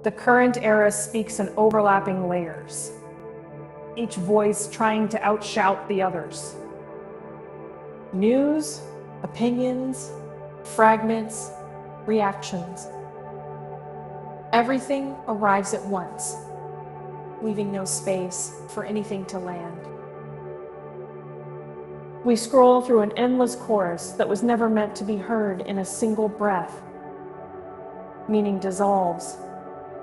The current era speaks in overlapping layers, each voice trying to outshout the others. News, opinions, fragments, reactions. Everything arrives at once, leaving no space for anything to land. We scroll through an endless chorus that was never meant to be heard in a single breath. Meaning dissolves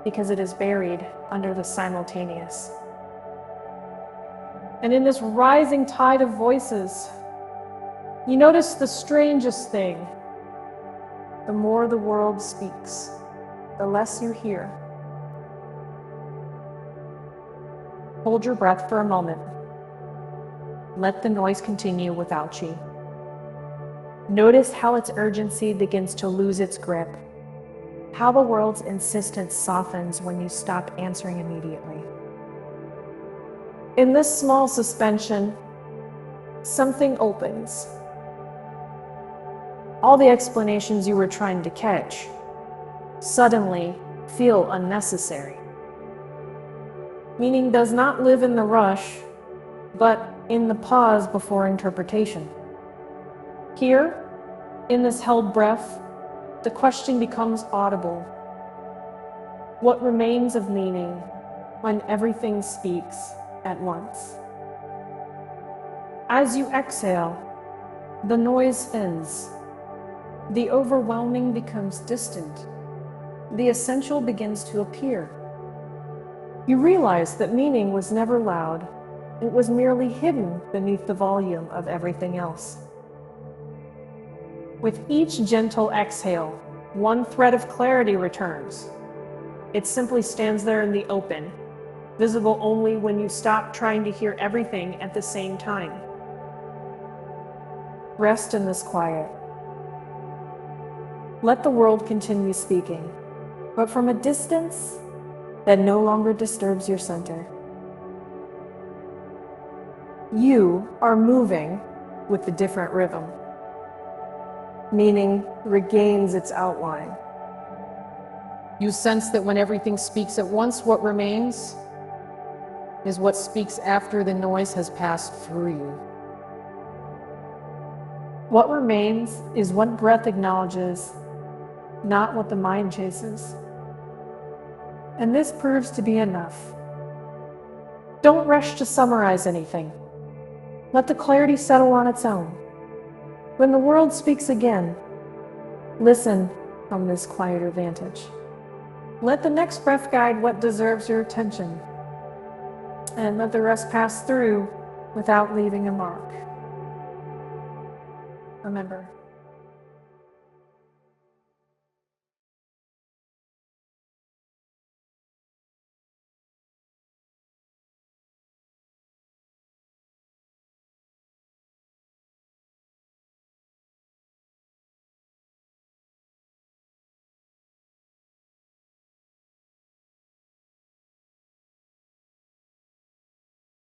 because it is buried under the simultaneous. And in this rising tide of voices, you notice the strangest thing. The more the world speaks, the less you hear. Hold your breath for a moment. Let the noise continue without you. Notice how its urgency begins to lose its grip. How the world's insistence softens when you stop answering immediately. In this small suspension, something opens. All the explanations you were trying to catch suddenly feel unnecessary. Meaning does not live in the rush, but in the pause before interpretation. Here, in this held breath, the question becomes audible. What remains of meaning when everything speaks at once? As you exhale, the noise ends. The overwhelming becomes distant. The essential begins to appear. You realize that meaning was never loud. It was merely hidden beneath the volume of everything else. With each gentle exhale, one thread of clarity returns. It simply stands there in the open, visible only when you stop trying to hear everything at the same time. Rest in this quiet. Let the world continue speaking, but from a distance that no longer disturbs your center. You are moving with a different rhythm. Meaning regains its outline. You sense that when everything speaks at once, what remains is what speaks after the noise has passed through you. What remains is what breath acknowledges, not what the mind chases. And this proves to be enough. Don't rush to summarize anything. Let the clarity settle on its own. When the world speaks again, listen from this quieter vantage. Let the next breath guide what deserves your attention, and let the rest pass through without leaving a mark. Remember,